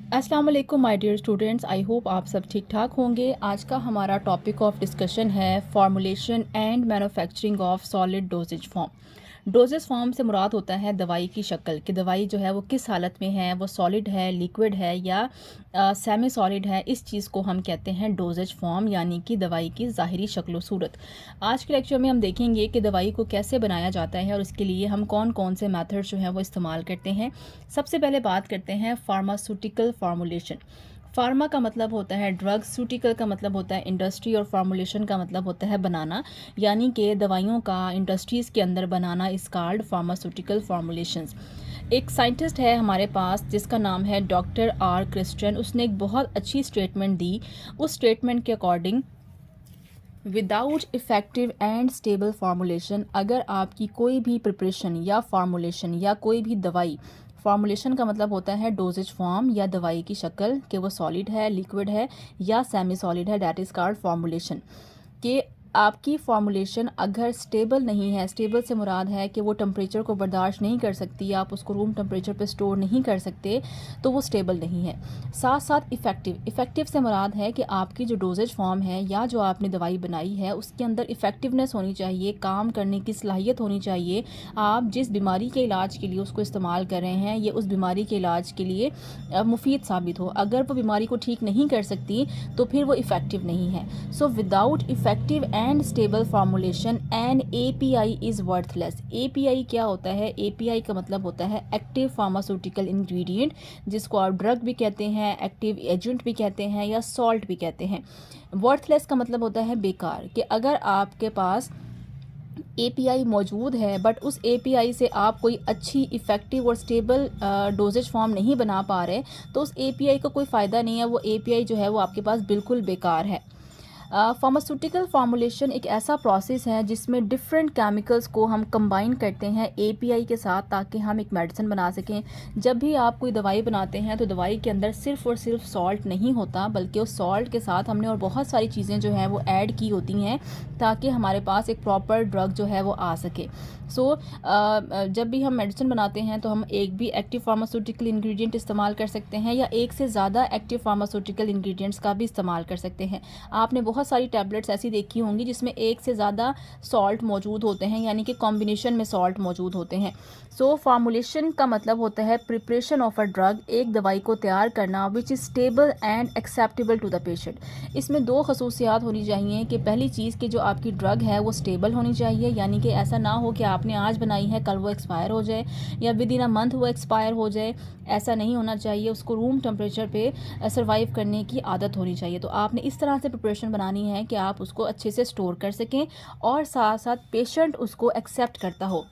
अस्सलाम वालेकुम my dear students, I hope आप सब ठीक ठाक होंगे। आज का हमारा टॉपिक ऑफ डिस्कशन है formulation and manufacturing of solid dosage form. Dosage form से मुराद होता है दवाई की शक्ल, कि दवाई जो है वो किस हालत में है, वो सॉलिड है, लिक्विड है या सेमी सॉलिड है। इस चीज़ को हम कहते हैं डोजेज फॉर्म, यानी कि दवाई की ज़ाहिरी शक्ल सूरत। आज के लेक्चर में हम देखेंगे कि दवाई को कैसे बनाया जाता है और उसके लिए हम कौन कौन से मेथड जो हैं वो इस्तेमाल करते हैं। सबसे पहले बात करते हैं फार्मास्यूटिकल फार्मूलेशन। फार्मा का मतलब होता है ड्रग, सूटिकल का मतलब होता है इंडस्ट्री और फार्मूलेशन का मतलब होता है बनाना, यानी कि दवाइयों का इंडस्ट्रीज़ के अंदर बनाना इस कॉल्ड फार्मास्यूटिकल फार्मूलेशंस। एक साइंटिस्ट है हमारे पास जिसका नाम है डॉक्टर आर क्रिस्टियन। उसने एक बहुत अच्छी स्टेटमेंट दी। उस स्टेटमेंट के according, without effective and stable formulation, अगर आपकी कोई भी प्रिपरेशन या फार्मूलेशन या कोई भी दवाई, फार्मूलेशन का मतलब होता है डोजेज फॉर्म या दवाई की शक्ल, कि वो सॉलिड है, लिक्विड है या सेमी सॉलिड है, दैट इज़ कॉल्ड फार्मूलेशन। कि आपकी फार्मूलेशन अगर स्टेबल नहीं है, स्टेबल से मुराद है कि वो टेम्परेचर को बर्दाश्त नहीं कर सकती, आप उसको रूम टेम्परेचर पे स्टोर नहीं कर सकते, तो वो स्टेबल नहीं है। साथ साथ इफ़ेक्टिव से मुराद है कि आपकी जो डोजेज फॉर्म है या जो आपने दवाई बनाई है उसके अंदर इफ़ेक्टिवनेस होनी चाहिए, काम करने की सलाहियत होनी चाहिए। आप जिस बीमारी के इलाज के लिए उसको इस्तेमाल कर रहे हैं ये उस बीमारी के इलाज के लिए मुफीद साबित हो। अगर वो बीमारी को ठीक नहीं कर सकती तो फिर वो इफ़ेक्टिव नहीं है। So without effective and stable formulation an API is worthless. API क्या होता है? API का मतलब होता है एक्टिव फार्मास्यूटिकल इंग्रेडिएंट, जिसको आप ड्रग भी कहते हैं, एक्टिव एजेंट भी कहते हैं या सॉल्ट भी कहते हैं। वर्थलेस का मतलब होता है बेकार, कि अगर आपके पास API मौजूद है बट उस API से आप कोई अच्छी इफ़ेक्टिव और स्टेबल डोजेज फॉर्म नहीं बना पा रहे, तो उस API का कोई फ़ायदा नहीं है। वो API जो है वो आपके पास बिल्कुल बेकार है। फार्मास्यूटिकल फार्मूलेशन एक ऐसा प्रोसेस है जिसमें डिफरेंट केमिकल्स को हम कंबाइन करते हैं API के साथ, ताकि हम एक मेडिसिन बना सकें। जब भी आप कोई दवाई बनाते हैं तो दवाई के अंदर सिर्फ और सिर्फ सॉल्ट नहीं होता, बल्कि उस सॉल्ट के साथ हमने और बहुत सारी चीज़ें जो हैं वो ऐड की होती हैं, ताकि हमारे पास एक प्रॉपर ड्रग जो है वो आ सके। जब भी हम मेडिसिन बनाते हैं तो हम एक भी एक्टिव फार्मास्यूटिकल इंग्रेडिएंट इस्तेमाल कर सकते हैं या एक से ज़्यादा एक्टिव फार्मास्यूटिकल इंग्रेडिएंट्स का भी इस्तेमाल कर सकते हैं। आपने बहुत सारी टैबलेट्स ऐसी देखी होंगी जिसमें एक से ज़्यादा सॉल्ट मौजूद होते हैं, यानी कि कॉम्बिनेशन में सॉल्ट मौजूद होते हैं। फार्मूलेशन का मतलब होता है प्रिपरेशन ऑफ अ ड्रग, एक दवाई को तैयार करना which is stable and acceptable to the patient. इसमें दो खसूसियात होनी चाहिए कि पहली चीज़ कि जो आपकी ड्रग है वो स्टेबल होनी चाहिए, यानी कि ऐसा ना हो कि आपने आज बनाई है कल वो एक्सपायर हो जाए या विद इन अ मंथ वो एक्सपायर हो जाए। ऐसा नहीं होना चाहिए। उसको रूम टेम्परेचर पे सर्वाइव करने की आदत होनी चाहिए। तो आपने इस तरह से प्रिपरेशन बनानी है कि आप उसको अच्छे से स्टोर कर सकें और साथ साथ पेशेंट उसको एक्सेप्ट करता हो।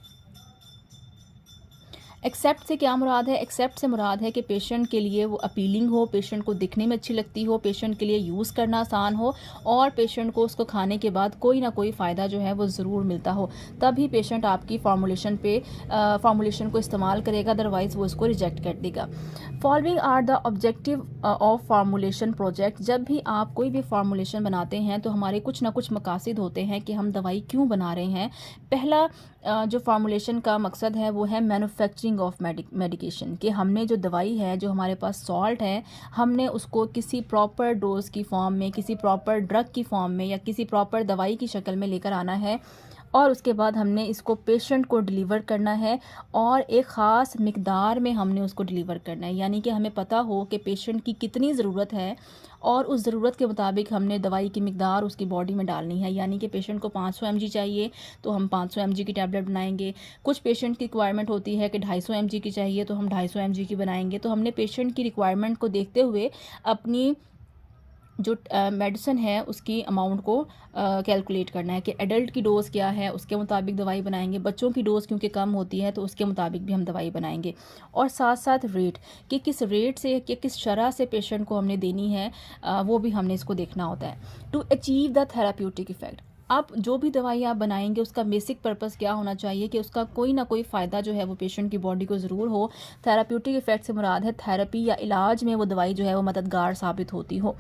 एक्सेप्ट से क्या मुराद है? एक्सेप्ट से मुराद है कि पेशेंट के लिए वो अपीलिंग हो, पेशेंट को दिखने में अच्छी लगती हो, पेशेंट के लिए यूज़ करना आसान हो और पेशेंट को उसको खाने के बाद कोई ना कोई फ़ायदा जो है वो ज़रूर मिलता हो। तभी पेशेंट आपकी फार्मूलेशन को इस्तेमाल करेगा, अदरवाइज़ वो इसको रिजेक्ट कर देगा। Following are the objective of formulation project. जब भी आप कोई भी फार्मूलेशन बनाते हैं तो हमारे कुछ ना कुछ मकासद होते हैं कि हम दवाई क्यों बना रहे हैं। पहला जो फार्मूलेशन का मकसद है वो है मैन्युफैक्चरिंग ऑफ मेडिकेशन, कि हमने जो दवाई है, जो हमारे पास सॉल्ट है, हमने उसको किसी प्रॉपर डोज की फॉर्म में, किसी प्रॉपर ड्रग की फॉर्म में या किसी प्रॉपर दवाई की शक्ल में लेकर आना है और उसके बाद हमने इसको पेशेंट को डिलीवर करना है और एक ख़ास मिकदार में हमने उसको डिलीवर करना है। यानी कि हमें पता हो कि पेशेंट की कितनी ज़रूरत है और उस ज़रूरत के मुताबिक हमने दवाई की मिकदार उसकी बॉडी में डालनी है। यानी कि पेशेंट को 500 mg चाहिए तो हम 500 mg की टैबलेट बनाएंगे। कुछ पेशेंट की रिक्वायरमेंट होती है कि 250 mg की चाहिए तो हम 250 mg की बनाएंगे। तो हमने पेशेंट की रिक्वायरमेंट को देखते हुए अपनी जो मेडिसिन है उसकी अमाउंट को कैलकुलेट करना है कि एडल्ट की डोज़ क्या है, उसके मुताबिक दवाई बनाएंगे। बच्चों की डोज़ क्योंकि कम होती है तो उसके मुताबिक भी हम दवाई बनाएंगे। और साथ साथ रेट, कि किस रेट से, कि किस शरह से पेशेंट को हमने देनी है, वो भी हमने इसको देखना होता है। To achieve the therapeutic effect, आप जो भी दवाई आप बनाएंगे उसका बेसिक पर्पस क्या होना चाहिए कि उसका कोई ना कोई फ़ायदा जो है वो पेशेंट की बॉडी को ज़रूर हो। थेराप्यूटिक इफ़ेक्ट से मुराद है थेरेपी या इलाज में वो दवाई जो है वो मददगार साबित होती हो।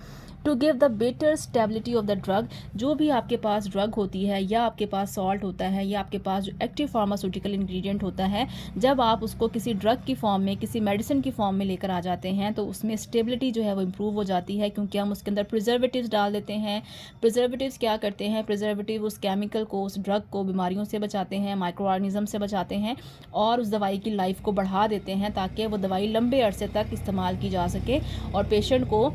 To give the better stability of the drug. जो भी आपके पास ड्रग होती है या आपके पास सॉल्ट होता है या आपके पास जो एक्टिव फार्मास्यूटिकल इंग्रेडिएंट होता है, जब आप उसको किसी ड्रग की फॉर्म में, किसी मेडिसिन की फॉर्म में लेकर आ जाते हैं तो उसमें स्टेबिलिटी जो है वो इम्प्रूव हो जाती है, क्योंकि हम उसके अंदर प्रिजर्वेटिव्स डाल देते हैं। प्रिजर्वेटिव्स क्या करते हैं? प्रिजर्वेटिव उस केमिकल को, उस ड्रग को बीमारियों से बचाते हैं, माइक्रो ऑर्गेनिज्म से बचाते हैं और उस दवाई की लाइफ को बढ़ा देते हैं ताकि वो दवाई लंबे अरसे तक इस्तेमाल की जा सके। और पेशेंट को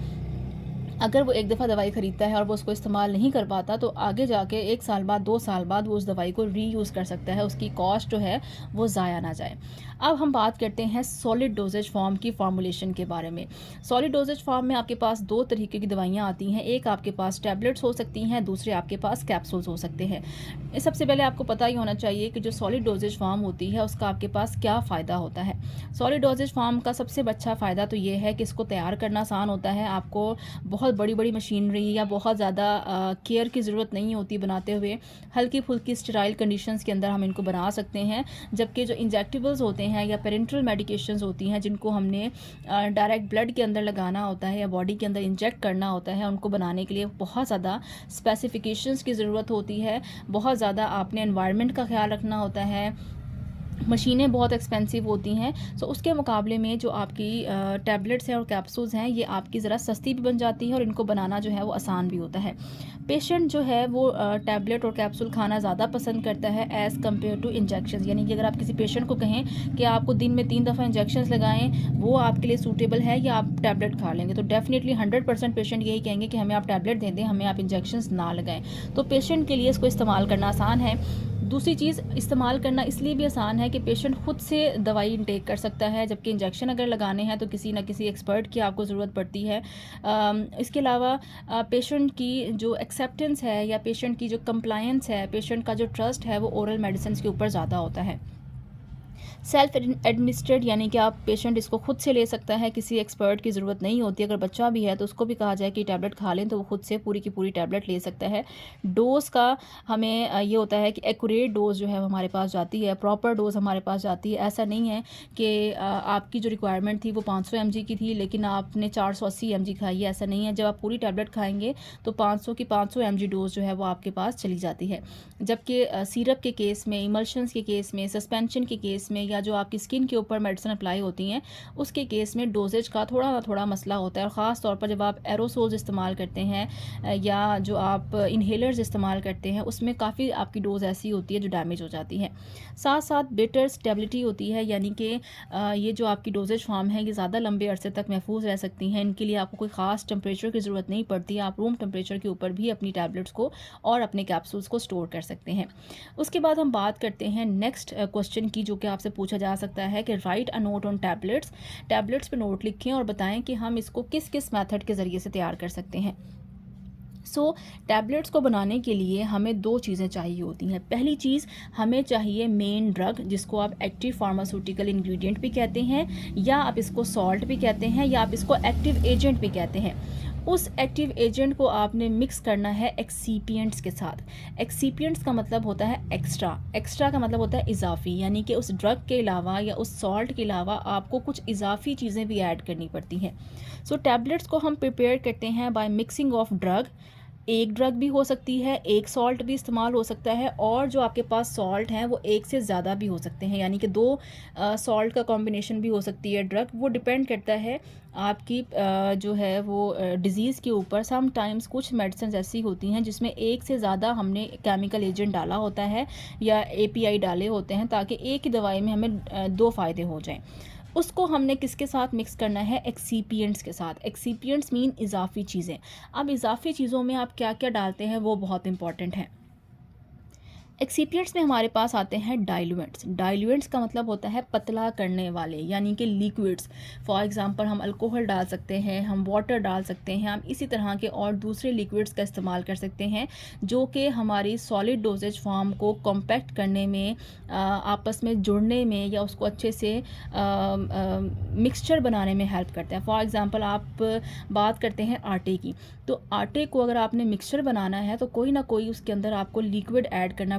अगर वो एक दफ़ा दवाई ख़रीदता है और वो उसको इस्तेमाल नहीं कर पाता तो आगे जाके 1 साल बाद, 2 साल बाद वो उस दवाई को रीयूज़ कर सकता है, उसकी कॉस्ट जो है वो ज़ाया ना जाए। अब हम बात करते हैं सॉलिड डोजेज फॉर्म की फार्मूलेशन के बारे में। सॉलिड डोजेज फॉर्म में आपके पास 2 तरीके की दवाइयाँ आती हैं। एक आपके पास टैबलेट्स हो सकती हैं, दूसरे आपके पास कैप्सूल्स हो सकते हैं। सबसे पहले आपको पता ही होना चाहिए कि जो सॉलिड डोजेज फॉर्म होती है उसका आपके पास क्या फ़ायदा होता है। सॉलिड डोजेज फॉर्म का सबसे अच्छा फ़ायदा तो ये है कि इसको तैयार करना आसान होता है। आपको बहुत बड़ी बड़ी मशीनरी या बहुत ज़्यादा केयर की ज़रूरत नहीं होती बनाते हुए। हल्की फुल्की स्टेराइल कंडीशंस के अंदर हम इनको बना सकते हैं। जबकि जो इंजेक्टेबल्स होते हैं या पेरेंटल मेडिकेशंस होती हैं जिनको हमने डायरेक्ट ब्लड के अंदर लगाना होता है या बॉडी के अंदर इंजेक्ट करना होता है, उनको बनाने के लिए बहुत ज़्यादा स्पेसिफिकेशंस की ज़रूरत होती है। बहुत ज़्यादा आपने एनवायरनमेंट का ख्याल रखना होता है। मशीनें बहुत एक्सपेंसिव होती हैं। सो उसके मुकाबले में जो आपकी टैबलेट्स हैं और कैप्सूल्स हैं ये आपकी ज़रा सस्ती भी बन जाती है और इनको बनाना जो है वो आसान भी होता है। पेशेंट जो है वो टैबलेट और कैप्सूल खाना ज़्यादा पसंद करता है एज़ कम्पेयर टू इंजेक्शन। यानी कि अगर आप किसी पेशेंट को कहें कि आपको दिन में 3 दफ़ा इंजेक्शन लगाएं, वो आपके लिए सूटेबल है या आप टैबलेट खा लेंगे, तो डेफिनेटली 100% पेशेंट यही कहेंगे कि हमें आप टैबलेट दे दें, हमें आप इंजेक्शन ना लगाएं। तो पेशेंट के लिए इसको इस्तेमाल करना आसान है। दूसरी चीज़, इस्तेमाल करना इसलिए भी आसान है कि पेशेंट खुद से दवाई इनटेक कर सकता है, जबकि इंजेक्शन अगर लगाने हैं तो किसी न किसी एक्सपर्ट की आपको ज़रूरत पड़ती है। इसके अलावा पेशेंट की जो एक्सेप्टेंस है या पेशेंट की जो कंप्लायंस है, पेशेंट का जो ट्रस्ट है वो ओरल मेडिसिन के ऊपर ज़्यादा होता है। सेल्फ एडमिनिस्ट्रेड यानी कि आप पेशेंट इसको खुद से ले सकता है, किसी एक्सपर्ट की ज़रूरत नहीं होती। अगर बच्चा भी है तो उसको भी कहा जाए कि टैबलेट खा लें तो वो खुद से पूरी की पूरी टैबलेट ले सकता है। डोज़ का हमें ये होता है कि एक्यूरेट डोज़ जो है वो हमारे पास जाती है, प्रॉपर डोज़ हमारे पास जाती है। ऐसा नहीं है कि आपकी जो रिक्वायरमेंट थी वो 500 mg की थी लेकिन आपने 480 mg खाई है, ऐसा नहीं है। जब आप पूरी टैबलेट खाएंगे तो 500 की 500 mg डोज़ जो है वो आपके पास चली जाती है। जबकि सिरप के केस में, इमल्शंस के केस में, सस्पेंशन के केस में या जो आपकी स्किन के ऊपर मेडिसिन अप्लाई होती हैं उसके केस में डोजेज का थोड़ा ना थोड़ा मसला होता है। और ख़ास तौर पर जब आप एरोसोल्स इस्तेमाल करते हैं या जो आप इन्हेलर्स इस्तेमाल करते हैं उसमें काफ़ी आपकी डोज ऐसी होती है जो डैमेज हो जाती है। साथ साथ बेटर स्टेबिलिटी होती है, यानी कि ये जो आपकी डोजेज फॉर्म है ये ज़्यादा लंबे अरसे तक महफूज रह सकती हैं। इनके लिए आपको कोई ख़ास टेम्परेचर की ज़रूरत नहीं पड़ती। आप रूम टेम्परेचर के ऊपर भी अपनी टैबलेट्स को और अपने कैप्सूल्स को स्टोर कर सकते हैं। उसके बाद हम बात करते हैं नेक्स्ट क्वेश्चन की, जो कि आपसे पूछा जा सकता है कि right a note on tablets. Tablets पे नोट लिखें और बताएं कि हम इसको किस किस मेथड के ज़रिए से तैयार कर सकते हैं। टैबलेट्स को बनाने के लिए हमें 2 चीज़ें चाहिए होती हैं। पहली चीज़, हमें चाहिए मेन ड्रग, जिसको आप एक्टिव फार्मास्यूटिकल इंग्रेडिएंट भी कहते हैं या आप इसको सॉल्ट भी कहते हैं या आप इसको एक्टिव एजेंट भी कहते हैं। उस एक्टिव एजेंट को आपने मिक्स करना है एक्सीपिएंट्स के साथ। एक्सीपिएंट्स का मतलब होता है एक्स्ट्रा, एक्स्ट्रा का मतलब होता है इजाफी, यानी कि उस ड्रग के अलावा या उस सॉल्ट के अलावा आपको कुछ इजाफी चीज़ें भी ऐड करनी पड़ती हैं। टैबलेट्स को हम प्रिपेयर करते हैं बाय मिक्सिंग ऑफ ड्रग। एक ड्रग भी हो सकती है, एक सॉल्ट भी इस्तेमाल हो सकता है और जो आपके पास सॉल्ट हैं वो एक से ज़्यादा भी हो सकते हैं, यानी कि 2 सॉल्ट का कॉम्बिनेशन भी हो सकती है ड्रग। वो डिपेंड करता है आपकी जो है वो डिज़ीज़ के ऊपर। सम टाइम्स कुछ मेडिसिन ऐसी होती हैं जिसमें एक से ज़्यादा हमने केमिकल एजेंट डाला होता है या API डाले होते हैं ताकि एक ही दवाई में हमें 2 फ़ायदे हो जाएं। उसको हमने किसके साथ मिक्स करना है? एक्सीपिएंट्स के साथ। एक्सीपिएंट्स मीन इजाफी चीज़ें। अब इजाफी चीज़ों में आप क्या क्या डालते हैं वो बहुत इंपॉर्टेंट है। एक्सीपिएंट्स में हमारे पास आते हैं डाइल्यूएंट्स। डाइल्यूएंट्स का मतलब होता है पतला करने वाले, यानी कि लिक्विड्स। फॉर एग्जांपल हम अल्कोहल डाल सकते हैं, हम वाटर डाल सकते हैं, हम इसी तरह के और दूसरे लिक्विड्स का इस्तेमाल कर सकते हैं जो कि हमारी सॉलिड डोजेज फॉर्म को कॉम्पैक्ट करने में, आपस में जुड़ने में या उसको अच्छे से मिक्सचर बनाने में हेल्प करता है। फॉर एग्ज़ाम्पल आप बात करते हैं आटे की, तो आटे को अगर आपने मिक्सचर बनाना है तो कोई ना कोई उसके अंदर आपको लिक्विड ऐड करना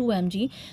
2 mg,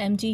mg